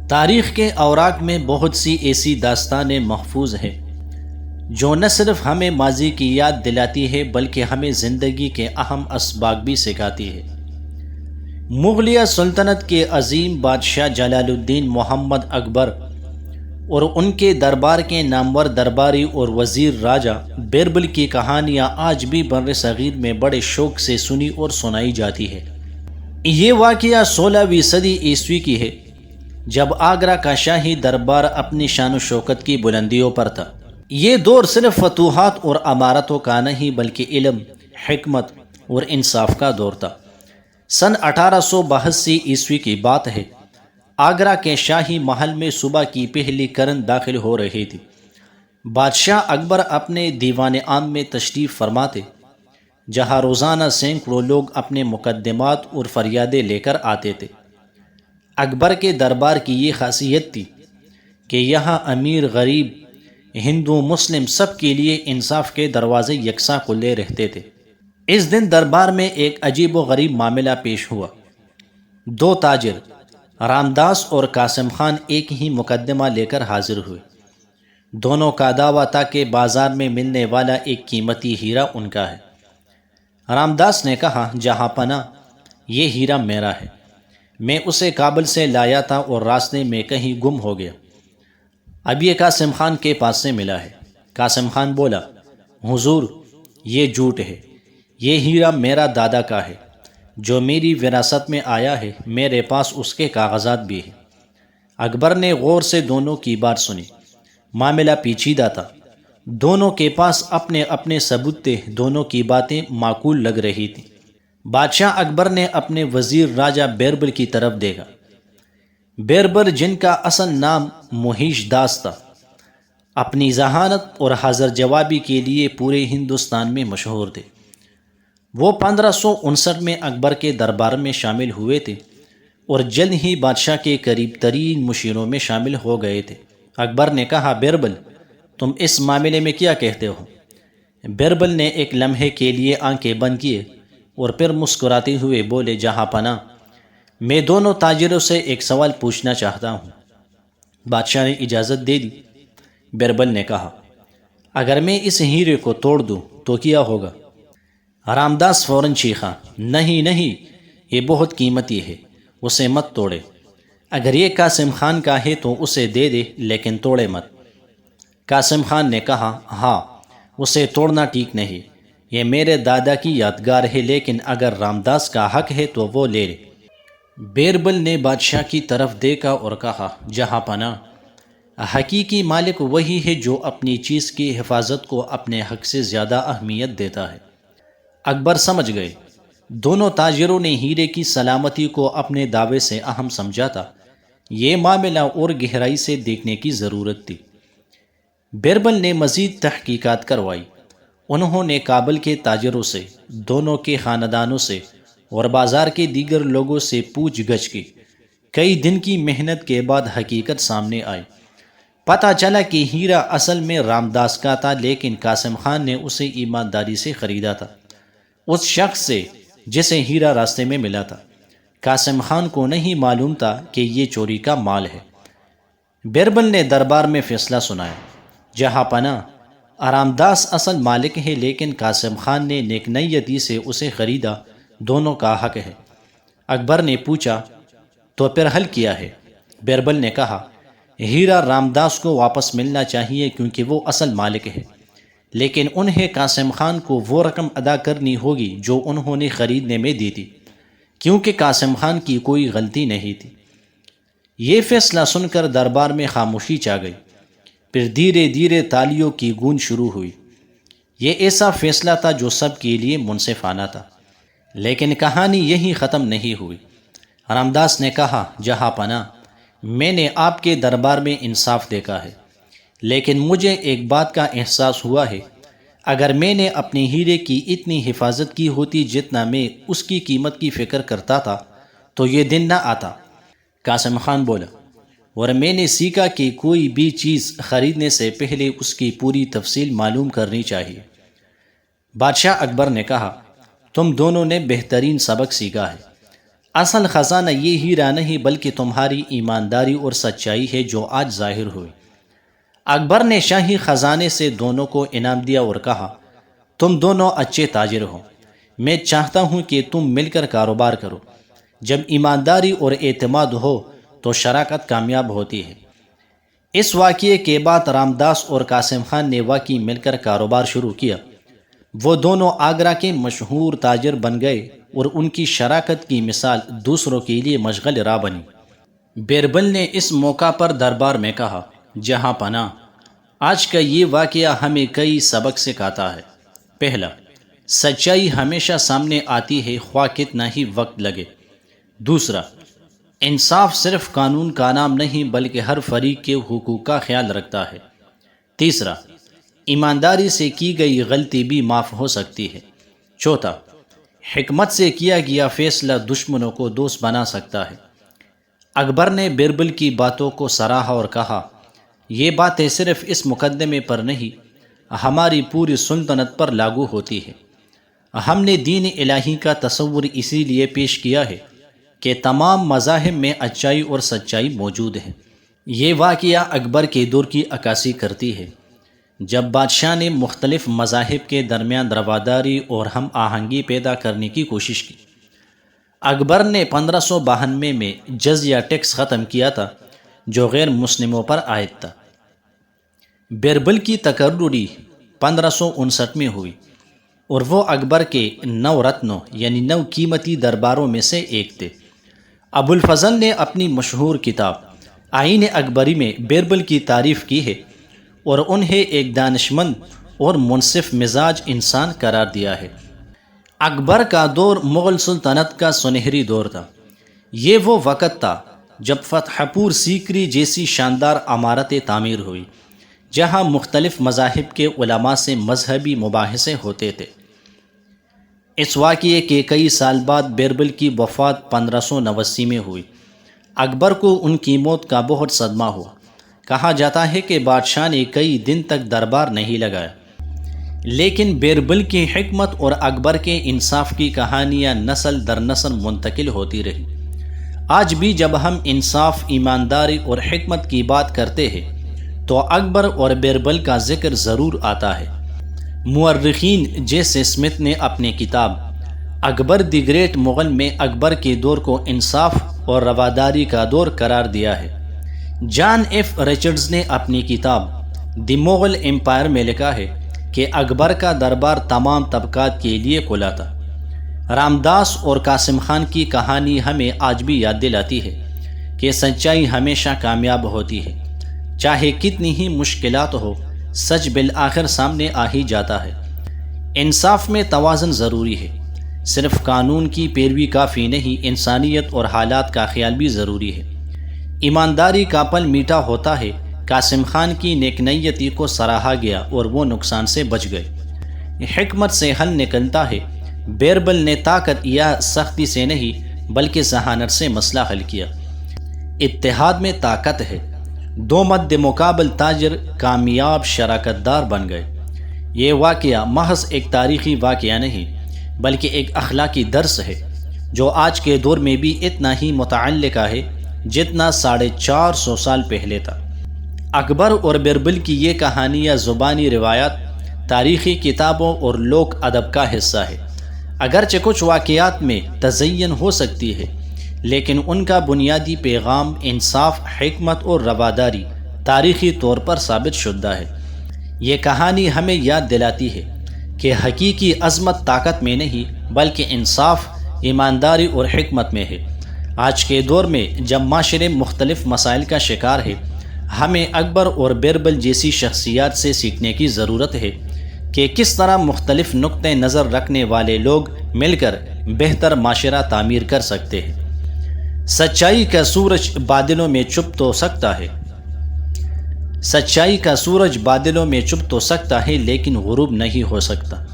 تاریخ کے اوراق میں بہت سی ایسی داستانیں محفوظ ہیں جو نہ صرف ہمیں ماضی کی یاد دلاتی ہے بلکہ ہمیں زندگی کے اہم اسباق بھی سکھاتی ہے۔ مغلیہ سلطنت کے عظیم بادشاہ جلال الدین محمد اکبر اور ان کے دربار کے نامور درباری اور وزیر راجہ بیربل کی کہانیاں آج بھی بر صغیر میں بڑے شوق سے سنی اور سنائی جاتی ہے۔ یہ واقعہ 16ویں صدی عیسوی کی ہے، جب آگرہ کا شاہی دربار اپنی شان و شوکت کی بلندیوں پر تھا۔ یہ دور صرف فتوحات اور امارتوں کا نہیں بلکہ علم، حکمت اور انصاف کا دور تھا۔ سن 1882 عیسوی کی بات ہے، آگرہ کے شاہی محل میں صبح کی پہلی کرن داخل ہو رہی تھی۔ بادشاہ اکبر اپنے دیوان عام میں تشریف فرماتے، جہاں روزانہ سینکڑوں لوگ اپنے مقدمات اور فریادیں لے کر آتے تھے۔ اکبر کے دربار کی یہ خاصیت تھی کہ یہاں امیر غریب، ہندو مسلم سب کے لیے انصاف کے دروازے یکساں کھلے رہتے تھے۔ اس دن دربار میں ایک عجیب و غریب معاملہ پیش ہوا۔ دو تاجر رام داس اور قاسم خان ایک ہی مقدمہ لے کر حاضر ہوئے۔ دونوں کا دعویٰ تھا کہ بازار میں ملنے والا ایک قیمتی ہیرا ان کا ہے۔ رام داس نے کہا، جہاں پناہ، یہ ہیرا میرا ہے، میں اسے کابل سے لایا تھا اور راستے میں کہیں گم ہو گیا، اب یہ قاسم خان کے پاس سے ملا ہے۔ قاسم خان بولا، حضور یہ جھوٹ ہے، یہ ہیرا میرا دادا کا ہے جو میری وراثت میں آیا ہے، میرے پاس اس کے کاغذات بھی ہیں۔ اکبر نے غور سے دونوں کی بات سنی۔ معاملہ پیچیدہ تھا، دونوں کے پاس اپنے اپنے ثبوت تھے، دونوں کی باتیں معقول لگ رہی تھیں۔ بادشاہ اکبر نے اپنے وزیر راجہ بیربل کی طرف دیکھا۔ بیربل، جن کا اصل نام مہیش داس تھا، اپنی ذہانت اور حاضر جوابی کے لیے پورے ہندوستان میں مشہور تھے۔ وہ 1559 میں اکبر کے دربار میں شامل ہوئے تھے اور جلد ہی بادشاہ کے قریب ترین مشیروں میں شامل ہو گئے تھے۔ اکبر نے کہا، بیربل، تم اس معاملے میں کیا کہتے ہو؟ بیربل نے ایک لمحے کے لیے آنکھیں بند کیے اور پھر مسکراتے ہوئے بولے، جہاں پناہ، میں دونوں تاجروں سے ایک سوال پوچھنا چاہتا ہوں۔ بادشاہ نے اجازت دے دی۔ بیربل نے کہا، اگر میں اس ہیرے کو توڑ دوں تو کیا ہوگا؟ رام داس فوراً چیخا، نہیں نہیں، یہ بہت قیمتی ہے، اسے مت توڑے۔ اگر یہ قاسم خان کا ہے تو اسے دے دے، لیکن توڑے مت۔ قاسم خان نے کہا، ہاں، اسے توڑنا ٹھیک نہیں، یہ میرے دادا کی یادگار ہے، لیکن اگر رام داس کا حق ہے تو وہ لے لے۔ بیربل نے بادشاہ کی طرف دیکھا اور کہا، جہاں پناہ، حقیقی مالک وہی ہے جو اپنی چیز کی حفاظت کو اپنے حق سے زیادہ اہمیت دیتا ہے۔ اکبر سمجھ گئے، دونوں تاجروں نے ہیرے کی سلامتی کو اپنے دعوے سے اہم سمجھا تھا۔ یہ معاملہ اور گہرائی سے دیکھنے کی ضرورت تھی۔ بیربل نے مزید تحقیقات کروائی۔ انہوں نے کابل کے تاجروں سے، دونوں کے خاندانوں سے اور بازار کے دیگر لوگوں سے پوچھ گچھ کی۔ کئی دن کی محنت کے بعد حقیقت سامنے آئی۔ پتہ چلا کہ ہیرا اصل میں رام داس کا تھا، لیکن قاسم خان نے اسے ایمانداری سے خریدا تھا، اس شخص سے جسے ہیرا راستے میں ملا تھا۔ قاسم خان کو نہیں معلوم تھا کہ یہ چوری کا مال ہے۔ بیربل نے دربار میں فیصلہ سنایا، جہاں پناہ، رام داس اصل مالک ہے، لیکن قاسم خان نے نیک نیتی سے اسے خریدا، دونوں کا حق ہے۔ اکبر نے پوچھا، تو پھر حل کیا ہے؟ بیربل نے کہا، ہیرا رام داس کو واپس ملنا چاہیے کیونکہ وہ اصل مالک ہے، لیکن انہیں قاسم خان کو وہ رقم ادا کرنی ہوگی جو انہوں نے خریدنے میں دی تھی، کیونکہ قاسم خان کی کوئی غلطی نہیں تھی۔ یہ فیصلہ سن کر دربار میں خاموشی چھا گئی، پھر دھیرے دھیرے تالیوں کی گونج شروع ہوئی۔ یہ ایسا فیصلہ تھا جو سب کے لیے منصفانہ تھا۔ لیکن کہانی یہی ختم نہیں ہوئی۔ رام داس نے کہا، جہاں پناہ، میں نے آپ کے دربار میں انصاف دیکھا ہے، لیکن مجھے ایک بات کا احساس ہوا ہے، اگر میں نے اپنے ہیرے کی اتنی حفاظت کی ہوتی جتنا میں اس کی قیمت کی فکر کرتا تھا تو یہ دن نہ آتا۔ قاسم خان بولا، اور میں نے سیکھا کہ کوئی بھی چیز خریدنے سے پہلے اس کی پوری تفصیل معلوم کرنی چاہیے۔ بادشاہ اکبر نے کہا، تم دونوں نے بہترین سبق سیکھا ہے، اصل خزانہ یہ ہیرا نہیں بلکہ تمہاری ایمانداری اور سچائی ہے جو آج ظاہر ہوئی۔ اکبر نے شاہی خزانے سے دونوں کو انعام دیا اور کہا، تم دونوں اچھے تاجر ہو، میں چاہتا ہوں کہ تم مل کر کاروبار کرو۔ جب ایمانداری اور اعتماد ہو تو شراکت کامیاب ہوتی ہے۔ اس واقعے کے بعد رامداس اور قاسم خان نے واقعی مل کر کاروبار شروع کیا۔ وہ دونوں آگرہ کے مشہور تاجر بن گئے اور ان کی شراکت کی مثال دوسروں کے لیے مشغل راہ بنی۔ بیربل نے اس موقع پر دربار میں کہا، جہاں پناہ، آج کا یہ واقعہ ہمیں کئی سبق سکھاتا ہے۔ پہلا، سچائی ہمیشہ سامنے آتی ہے خواہ کتنا ہی وقت لگے۔ دوسرا، انصاف صرف قانون کا نام نہیں بلکہ ہر فریق کے حقوق کا خیال رکھتا ہے۔ تیسرا، ایمانداری سے کی گئی غلطی بھی معاف ہو سکتی ہے۔ چوتھا، حکمت سے کیا گیا فیصلہ دشمنوں کو دوست بنا سکتا ہے۔ اکبر نے بیربل کی باتوں کو سراہا اور کہا، یہ باتیں صرف اس مقدمے پر نہیں، ہماری پوری سلطنت پر لاگو ہوتی ہے۔ ہم نے دین الہی کا تصور اسی لیے پیش کیا ہے کہ تمام مذاہب میں اچائی اور سچائی موجود ہے۔ یہ واقعہ اکبر کے دور کی عکاسی کرتی ہے، جب بادشاہ نے مختلف مذاہب کے درمیان رواداری اور ہم آہنگی پیدا کرنے کی کوشش کی۔ اکبر نے 1592 میں جزیہ ٹیکس ختم کیا تھا جو غیر مسلموں پر عائد تھا۔ بیربل کی تقرری 1559 میں ہوئی اور وہ اکبر کے 9 رتنوں یعنی 9 قیمتی درباروں میں سے ایک تھے۔ ابو الفضل نے اپنی مشہور کتاب آئین اکبری میں بیربل کی تعریف کی ہے اور انہیں ایک دانشمند اور منصف مزاج انسان قرار دیا ہے۔ اکبر کا دور مغل سلطنت کا سنہری دور تھا۔ یہ وہ وقت تھا جب فتح پور سیکری جیسی شاندار عمارتیں تعمیر ہوئی، جہاں مختلف مذاہب کے علماء سے مذہبی مباحثے ہوتے تھے۔ اس واقعے کے کئی سال بعد بیربل کی وفات 1589 میں ہوئی۔ اکبر کو ان کی موت کا بہت صدمہ ہوا۔ کہا جاتا ہے کہ بادشاہ نے کئی دن تک دربار نہیں لگایا، لیکن بیربل کی حکمت اور اکبر کے انصاف کی کہانیاں نسل در نسل منتقل ہوتی رہی۔ آج بھی جب ہم انصاف، ایمانداری اور حکمت کی بات کرتے ہیں تو اکبر اور بیربل کا ذکر ضرور آتا ہے۔ مورخین جیسے اسمتھ نے اپنی کتاب اکبر دی گریٹ مغل میں اکبر کے دور کو انصاف اور رواداری کا دور قرار دیا ہے۔ جان ایف ریچرڈز نے اپنی کتاب دی مغل امپائر میں لکھا ہے کہ اکبر کا دربار تمام طبقات کے لیے کھلا تھا۔ رامداس اور قاسم خان کی کہانی ہمیں آج بھی یاد دلاتی ہے کہ سچائی ہمیشہ کامیاب ہوتی ہے، چاہے کتنی ہی مشکلات ہو، سچ بالآخر سامنے آ ہی جاتا ہے۔ انصاف میں توازن ضروری ہے، صرف قانون کی پیروی کافی نہیں، انسانیت اور حالات کا خیال بھی ضروری ہے۔ ایمانداری کا پل میٹھا ہوتا ہے، قاسم خان کی نیک نیتی کو سراہا گیا اور وہ نقصان سے بچ گئے۔ حکمت سے حل نکلتا ہے، بیربل نے طاقت یا سختی سے نہیں بلکہ ذہانت سے مسئلہ حل کیا۔ اتحاد میں طاقت ہے، دو مد مقابل تاجر کامیاب شراکت دار بن گئے۔ یہ واقعہ محض ایک تاریخی واقعہ نہیں بلکہ ایک اخلاقی درس ہے جو آج کے دور میں بھی اتنا ہی متعلقہ ہے جتنا 450 سال پہلے تھا۔ اکبر اور بیربل کی یہ کہانیاں زبانی روایات، تاریخی کتابوں اور لوک ادب کا حصہ ہے۔ اگرچہ کچھ واقعات میں تزئین ہو سکتی ہے، لیکن ان کا بنیادی پیغام انصاف، حکمت اور رواداری تاریخی طور پر ثابت شدہ ہے۔ یہ کہانی ہمیں یاد دلاتی ہے کہ حقیقی عظمت طاقت میں نہیں بلکہ انصاف، ایمانداری اور حکمت میں ہے۔ آج کے دور میں جب معاشرے مختلف مسائل کا شکار ہے، ہمیں اکبر اور بیربل جیسی شخصیات سے سیکھنے کی ضرورت ہے کہ کس طرح مختلف نقطۂ نظر رکھنے والے لوگ مل کر بہتر معاشرہ تعمیر کر سکتے ہیں۔ سچائی کا سورج بادلوں میں چھپ تو سکتا ہے، سچائی کا سورج بادلوں میں چھپ تو سکتا ہے لیکن غروب نہیں ہو سکتا۔